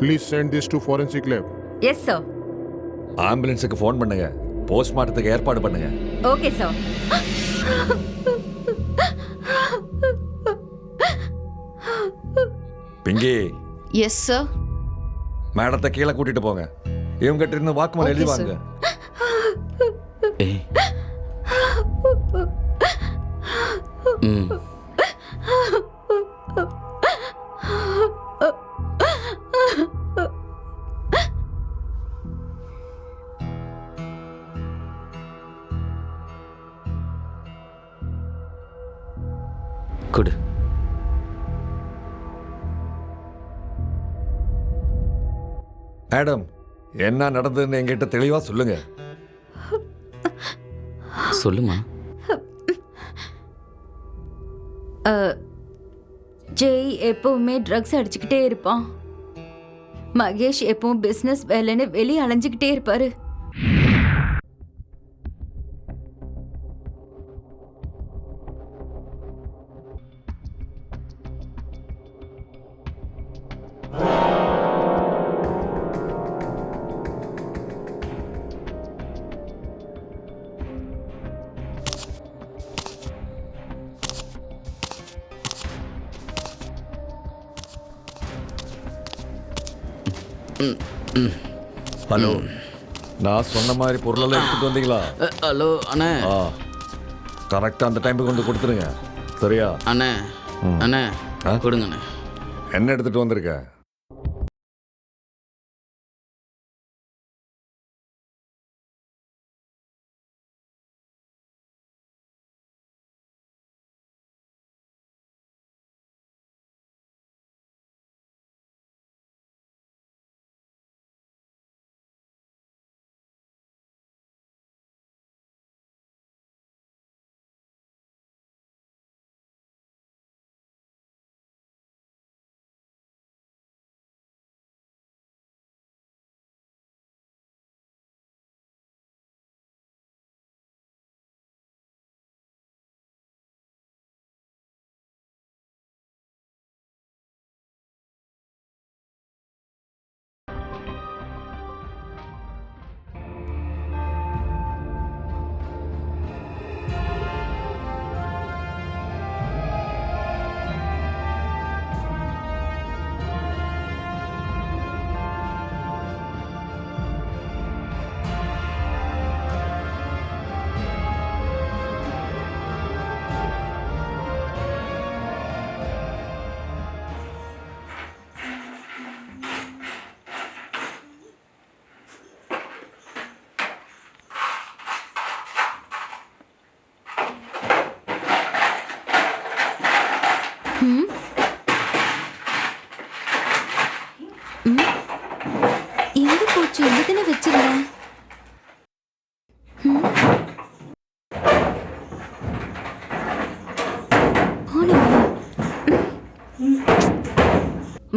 Please send this to forensic lab. Yes sir. ஆம்புலன்ஸுக்கு phone பண்ணுங்க, போஸ்ட்மார்ட்டத்துக்கு ஏற்பாடு பண்ணுங்க. Okay sir. Pinky, yes sir. மேடத்தை கீழே கூட்டிட்டு போங்க. இவங்ககிட்ட இருந்து வாக்குமூலம் எழுதி வாங்க. ஏய். ம். குடு. மேடம், என்ன நடந்ததுன்னு என்கிட்ட தெளிவா சொல்லுங்க. சொல்லுமா. ஜெய் எப்பவுமே ட்ரக்ஸ் அடிச்சுக்கிட்டே இருப்பான். மகேஷ் எப்பவும் பிசினஸ் வேலைன்னு வெளியே அலைஞ்சுக்கிட்டே இருப்பாரு. ஹலோ, நான் சொன்ன மாதிரி பொருளெல்லாம் எடுத்துட்டு வந்தீங்களா? ஹலோ அண்ணே. கரெக்டாக அந்த டைமுக்கு வந்து கொடுத்துருங்க, சரியா? அண்ணே அண்ணே கொடுங்கண்ணே. என்ன எடுத்துட்டு வந்திருக்க? எங்க போச்சு? எங்கதானே வச்சிருந்தேன்?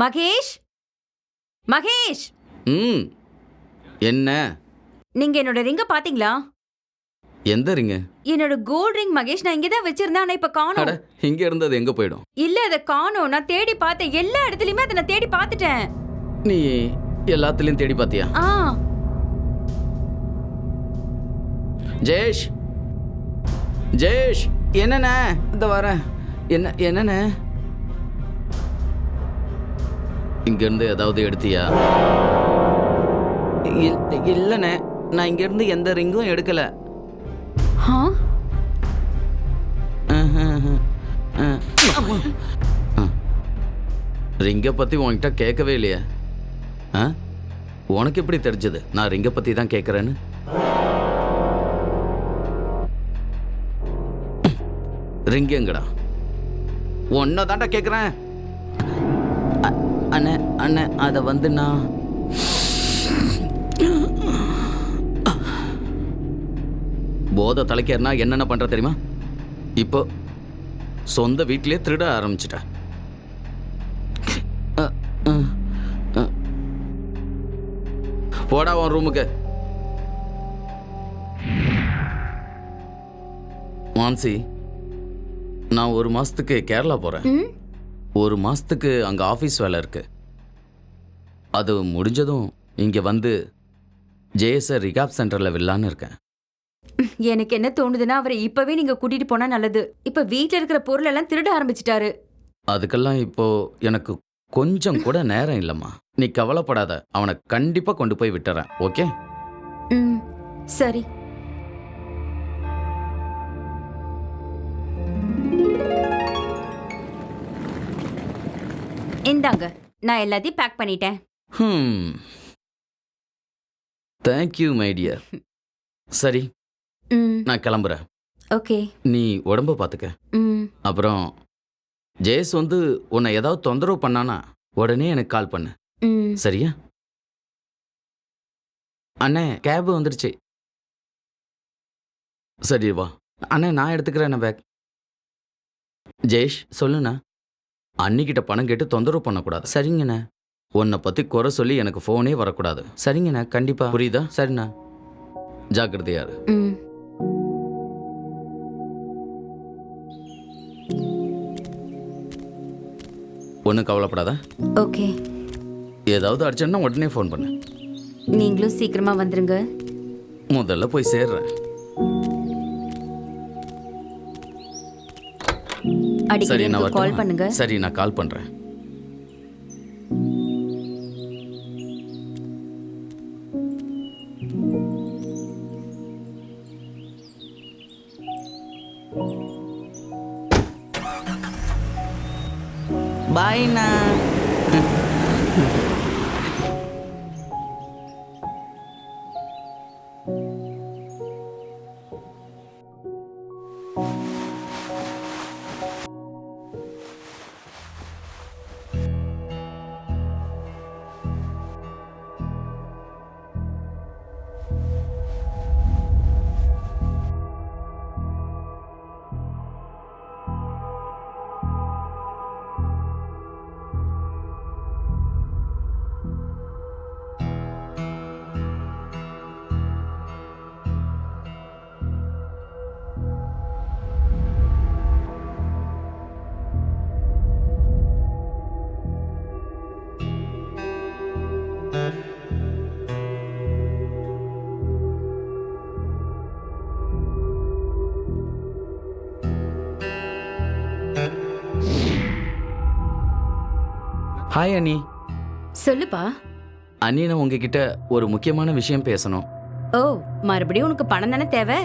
மகேஷ், மகேஷ். ம். என்ன? நீங்க என்னோட ரிங்க பாத்தீங்களா? எந்த ரிங்க? என்னோட கோல்ட் ரிங் மகேஷ். நான் இங்கதான் வச்சிருந்தேன், ஆனா இப்ப காணோம். அட, இங்க இருந்தது எங்க போயிடும்? இல்ல, அத காணோம். நான் தேடி பார்த்தேன், எல்லா இடத்துலயுமே அதை நான் தேடி பார்த்துட்டேன். நீ எல்லாத்துலயும் தேடி பாத்தியா? ஆ. ஜெயேஷ், ஜெயேஷ், என்னண்ணே? இந்த வரேன். என்னண்ணே? இங்க இருந்து ஏதாவது எடுத்தியா? இல்லண்ணே, நான் இங்க இருந்து எந்த ரிங்கும் எடுக்கல. ரிங்க பத்தி உன்கிட்ட கேட்கவே இல்லையா? உனக்கு எப்படி தெரிஞ்சது நான் ரிங்க பத்தி தான் கேட்கறேன்னு? ரிங் எங்கடா? ஒன்ன தாண்டா கேட்கறேன். அண்ணே அண்ணே, அதை வந்து நான் போதை தலைக்கேறினா என்னென்ன பண்ற தெரியுமா? இப்போ சொந்த வீட்டிலே திருட ஆரம்பிச்சிட்ட. போடா உன் ரூமுக்கு. மான்சி, நான் 1 மாசத்துக்கு கேரளா போறேன். 1 மாசத்துக்கு அங்க ஆபீஸ் வேலை இருக்கு. அது முடிஞ்சதும் இங்கே வந்து ஜேஎஸை ரிகாப் சென்டரில் விடலான்னு இருக்கேன். எனக்கு என்ன தோணுதுன்னா அவரை இப்பவே நீங்க கூட்டிட்டு போனா நல்லது. இப்ப வீட்ல இருக்கிற பொருள் எல்லாம் திருட ஆரம்பிச்சிட்டாரு. அதுக்கெல்லாம் இப்போ எனக்கு கொஞ்சம் கூட நேரம் இல்லைம்மா. நீ கவலைப்படாத, அவனை கண்டிப்பாக கொண்டு போய் விட்டுறேன். ஓகே? ம், சரி. இந்தாங்க, நான் எல்லாத்தையும் பேக் பண்ணிட்டேன். Thank you my dear. சரி, ம், நான் கிளம்புறேன். ஓகே. நீ உடம்ப பார்த்துக்க. ம், அப்புறம் ஜேஸ் வந்து உன்னை ஏதாவது தொந்தரவு பண்ணானா உடனே எனக்கு கால் பண்ணு. ம். சரியா? அண்ணே, கேப் வந்துருச்சு. சரி வா. அண்ணே, நான் எடுத்துக்கிறேன் பேக். ஜெயேஷ், சொல்லுண்ணா. அன்னிக்கிட்ட பணம் கேட்டு தொந்தரவு பண்ணக்கூடாது. சரிங்கண்ணே. உன்னை பற்றி குறை சொல்லி எனக்கு ஃபோனே வரக்கூடாது. சரிங்கண்ணா, கண்டிப்பாக. புரியுதா? சரிண்ணா, ஜாக்கிரதையாரு. ம். ஒன்றும் கவலைப்படாத. ஓகே. ஏதாவது அடிச்சேன்னா உடனே ஃபோன் பண்ணு. நீங்களும் சீக்கிரமா வந்துருங்க. முதல்ல போய் சேர்றேன். அடிக்கடி சரி, நான் எனக்கு கால் வரட்டுமா? பண்ணுங்க. சரி, நான் கால் பண்ணுறேன். பாய்ண்ணா. ஹாய் அண்ணி. சொல்லுப்பா. அண்ணி, நான் உங்ககிட்ட ஒரு முக்கியமான விஷயம் பேசணும். ஓ, மறுபடியும் உனக்கு பணம் தானே தேவை?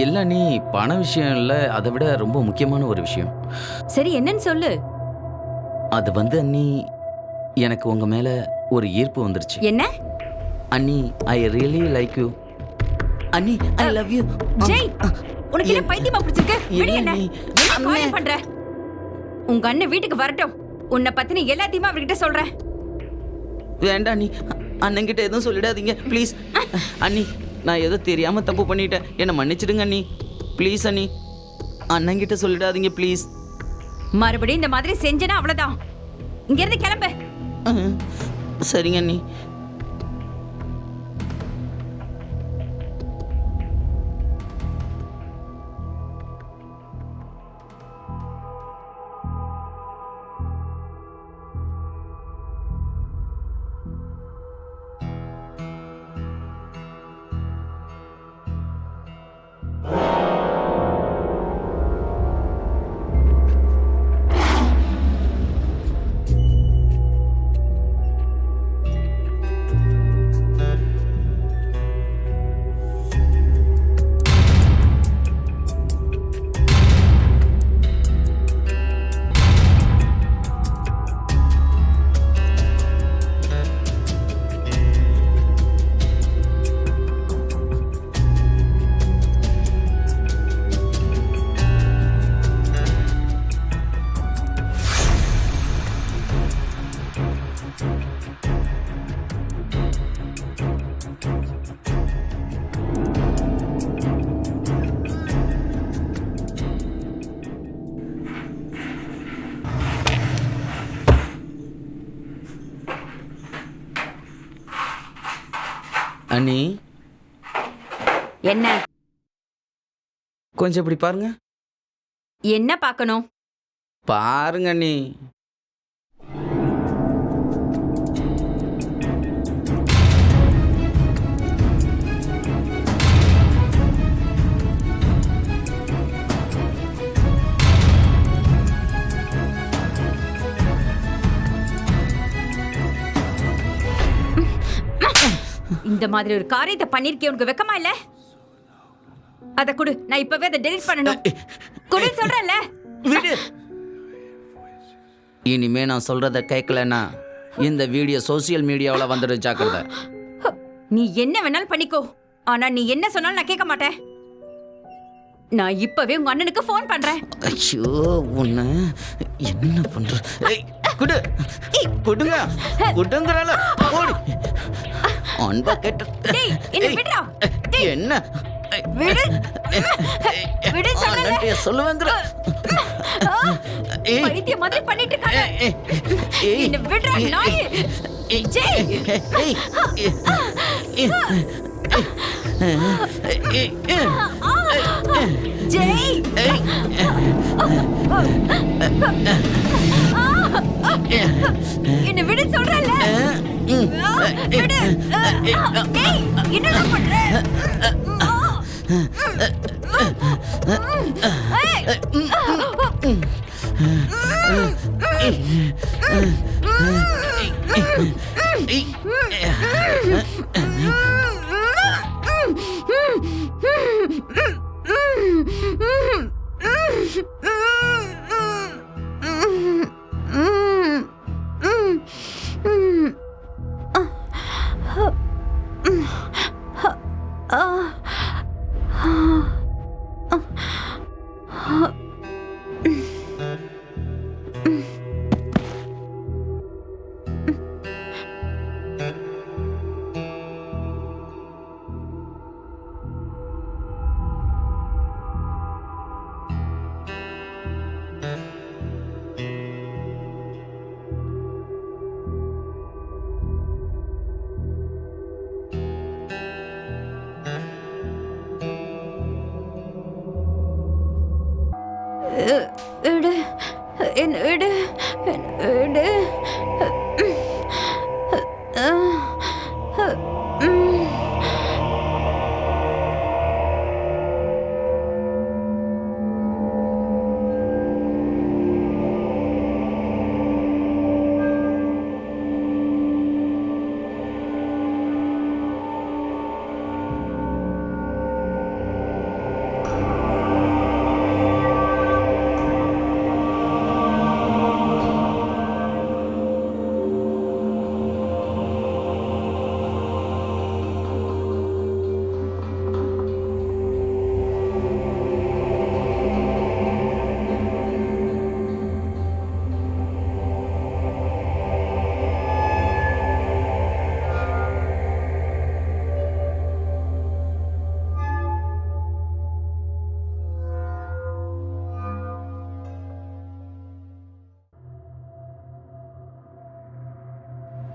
இல்லை அண்ணி, பண விஷயம் இல்லை, அதை விட ரொம்ப முக்கியமான ஒரு விஷயம். சரி, என்னன்னு சொல்லு. அது வந்து அண்ணி, எனக்கு உங்க மேல ஒரு ஈர்ப்பு வந்துருச்சு. என்ன? அண்ணி, ஐ ரியலி லைக் யூ. அண்ணி, ஐ லவ் யூ. ஜெய், உனக்கு என்ன பைத்தியமா பிடிச்சிருக்கு? விடு என்ன. என்ன கால் பண்ற? உங்க அண்ணன் வீட்டுக்கு வரட்டும். உன்னை பத்தின எல்லாத்தையுமே அவர்கிட்ட சொல்றேன். வேண்டாம் அண்ணி, அண்ணன்கிட்ட எதுவும் சொல்லிடாதீங்க ப்ளீஸ். அண்ணி, நான் ஏதோ தெரியாம தப்பு பண்ணிட்டேன், என்னை மன்னிச்சிடுங்க அண்ணி. ப்ளீஸ் அண்ணி, அண்ணன்கிட்ட சொல்லிடாதீங்க ப்ளீஸ். மறுபடியும் இந்த மாதிரி செஞ்சனா அவ்வளவுதான். இங்க இருந்து கிளம்பு. சரிங்க அண்ணி. அண்ணி, என்ன? கொஞ்சம் இப்படி பாருங்க. என்ன பார்க்கணும்? பாருங்க அண்ணி. இந்த மாதிரி ஒரு காரியத்தை பண்ணிருக்கே, உனக்கு வெக்கமா இல்ல? அத குடு, நான் இப்பவே அதை டெலீட் பண்ணணும். குடு சொல்றேன்ல. விடு. இனிமே நான் சொல்றத கேட்கலன்னா இந்த வீடியோ சோசியல் மீடியாவில் வந்துடும், ஜாக்கிரதை. நீ என்ன வேணாலும் பண்ணிக்கோ, ஆனா நீ என்ன சொன்னாலும் நான் கேட்க மாட்டேன். நான் இப்பவே உங்க அண்ணனுக்கு ஃபோன் பண்றேன். ஐயோ, உன்னை என்ன பண்ற? குடு, குடுங்க, குடுங்கறல ஓடி. அன்பா கேட்ட. டேய், என்ன விடுடா. டேய், என்ன? விடு. விடு சொல்றேன். சொல்லுவேங்கற. பைத்திய மாதிரி பண்ணிட்டு இருக்காங்க. என்ன விடுடா நாய். ஜெய். ஜெய். என்ன விடு சொல்றேன்ல. விடு. டேய், என்னடா பண்ற? விடு. என்ன விடு. விடு.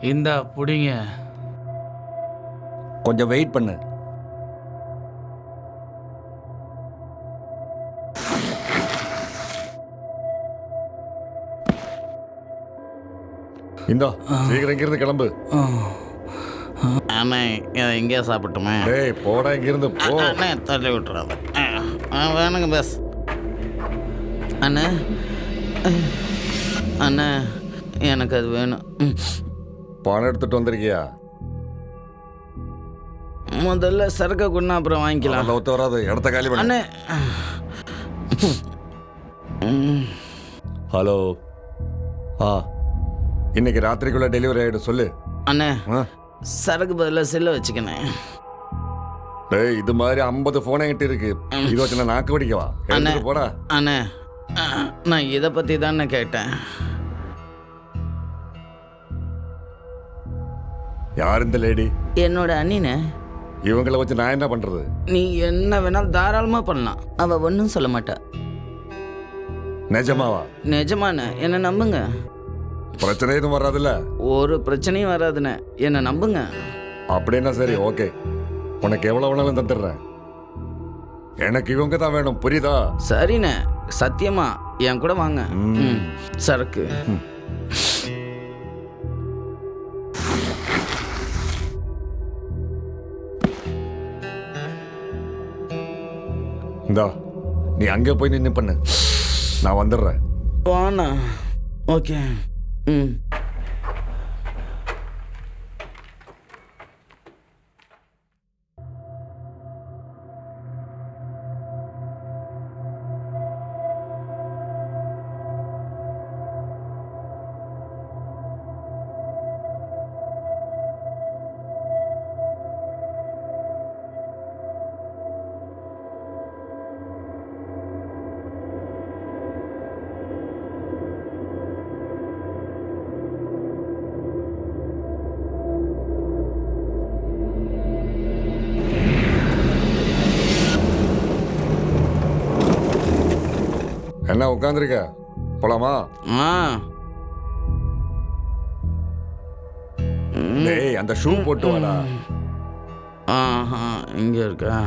இந்தா புடிங்க. கொஞ்சம் வெயிட் பண்ணு. இந்தா சீக்கிரம் இங்கிருந்து கிளம்பு. அண்ணே, இதை எங்கேயா சாப்பிட்டுமே? டேய் போடா இங்கிருந்து போ. அண்ணே, தள்ளி விட்டுறாத. வேணுங்க பஸ். அண்ணே, அண்ணே, எனக்கு அது வேணும். பணம் எடுத்துட்டு வந்திருக்கியா? முதல்ல சரக்கை கொண்டு அப்புறம் வாங்கிக்கலாம். அதெல்லாம் ஒத்து வராது. இடத்த காலி பண்ணு. அண்ணே. ஹலோ. இன்னைக்கு ராத்திரிக்குள்ள டெலிவரி ஆயிடும் சொல்லு. அண்ணே, ஆ? சரக்கு பதிலாக செல்ல வச்சுக்கண்ணே. டேய் இது மாதிரி 50 போன் என்கிட்ட இருக்கு. இது வச்சு நான் நாக்கு வடிக்கவா? எடுத்துட்டு போடா. அண்ணே, நான் இதை பற்றி தானே கேட்டேன். யார் இந்த லேடி? என்னோட அண்ணினே. இவங்களை வச்சு நான் என்ன பண்றது? நீ என்ன வேணாலும் தாராளமாக பண்ணலாம். அவள் ஒன்றும் சொல்ல மாட்டா. நிஜமாவா? நிஜமாண்ணே, என்னை நம்புங்க. பிரச்சனை எதுவும் வராதுல்ல? ஒரு பிரச்சனையும் வராதுண்ணே, என்னை நம்புங்க. அப்படின்னா சரி, ஓகே. உனக்கு எவ்வளவு வேணாலும் தந்துடுறேன். எனக்கு இவங்க தான் வேணும், புரியுதா? சரிண்ணே, சத்தியமா என் கூட வாங்க. ம், சரக்கு. இந்தா நீ அங்கே போய் நின்று பண்ணு, நான் வந்துடுறேன். வாண்ணா. ஓகே. ம். என்ன உட்காந்துருக்க? போலாமா? ஆ டேய் அந்த ஷூ போட்டு வாடா. ஆஹா இங்கே இருக்கா?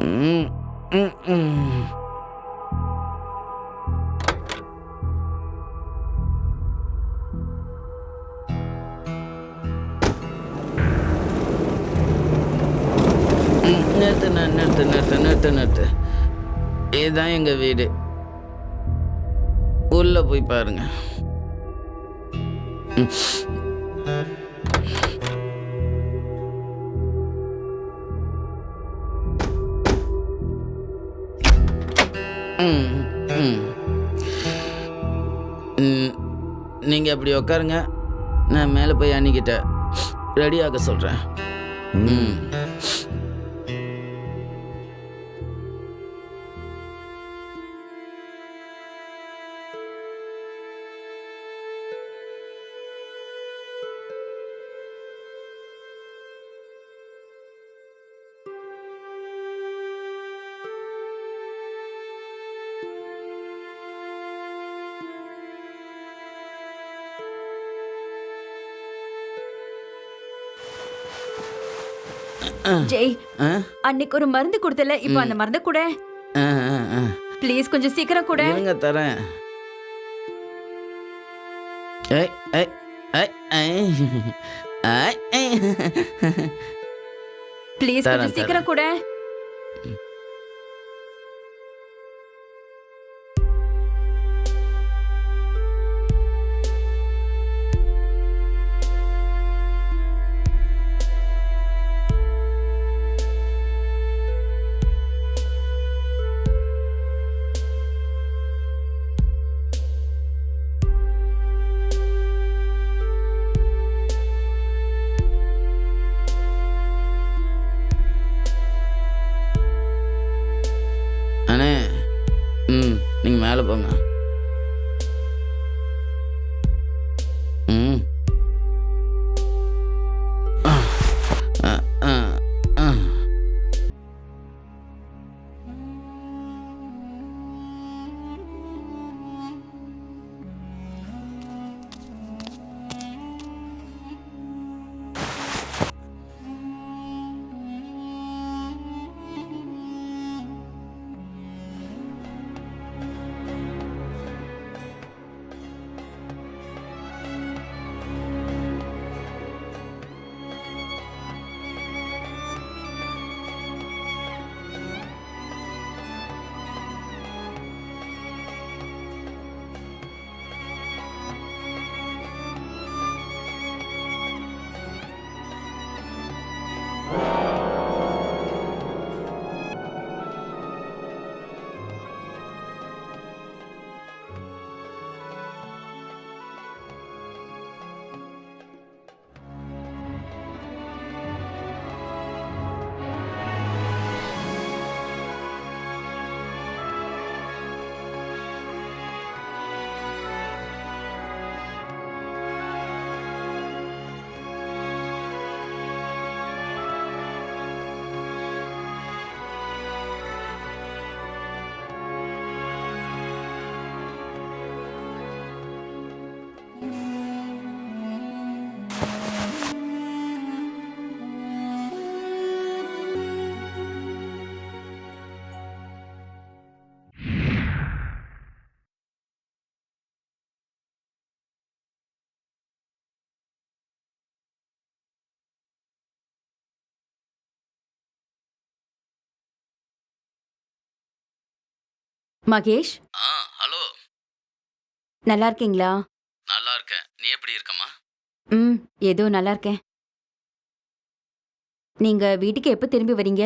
ம் ம் ம் நிறுத்து. இதுதான் எங்க வீடு. உள்ள போய் பாருங்க. நீங்க அப்படி உட்காருங்க. நான் மேலே போய் அன்னிக்கிட்ட ரெடியாக சொல்றேன். ம் ஜெய், ஆ அன்னைக்கு ஒரு மருந்து கொடுத்தல, இப்போ அந்த மருந்த கூட ஆ ஆ ஆ ப்ளீஸ் கொஞ்சம் சீக்கிரம் கூட. இருங்க தரேன். ஏய் ஏய் ஏய் ஏய் ஏய் ப்ளீஸ் தரேன், கொஞ்சம் சீக்கிரம் கூட. அண்ணே நீங்கள் மேலே போங்க. ஆ ஆ ஆ ஆ மகேஷ், ஹலோ. நல்லா இருக்கீங்களா? நல்லா இருக்கேன். நீ எப்படி இருக்கம்மா? ஏதோ நல்லா இருக்கேன். நீங்க வீட்டுக்கு எப்போ திரும்பி வரீங்க?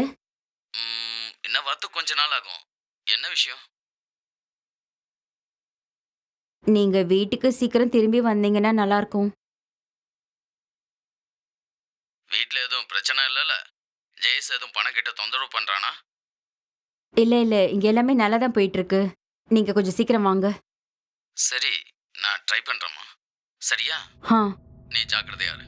இன்னும் வரத்துக்கு கொஞ்ச நாள் ஆகும். என்ன விஷயம்? நீங்க வீட்டுக்கு சீக்கிரம் திரும்பி வந்தீங்கன்னா நல்லா இருக்கும். வீட்டில் எதுவும் பிரச்சனை இல்லைல்ல? ஜெயஸ் எதுவும் பணம் கிட்ட தொந்தரவு பண்ணுறானா? இல்ல, இங்க எல்லாமே நல்லா தான் போயிட்டு இருக்கு. நீங்க கொஞ்சம் சீக்கிரம் வாங்க. சரி, நான் ட்ரை பண்ணுறேம்மா. சரியா? ஆ. நீ ஜாக்கிரதையா இரு.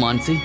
மான்சி,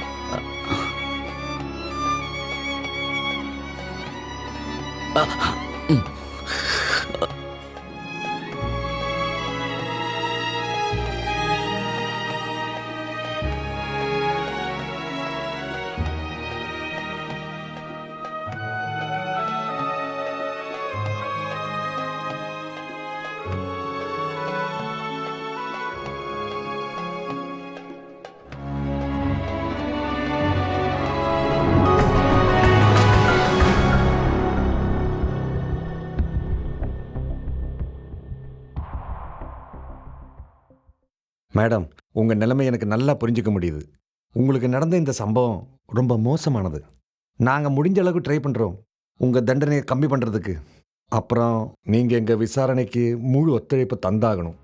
மேடம், உங்க நிலைமை எனக்கு நல்லா புரிஞ்சுக்க முடியுது. உங்களுக்கு நடந்த இந்த சம்பவம் ரொம்ப மோசமானது. நாங்க முடிஞ்ச அளவுக்கு ட்ரை பண்றோம் உங்க தண்டனையை கம்மி பண்றதுக்கு. அப்புறம் நீங்க எங்க விசாரணைக்கு முழு ஒத்துழைப்பு தந்தாகணும்.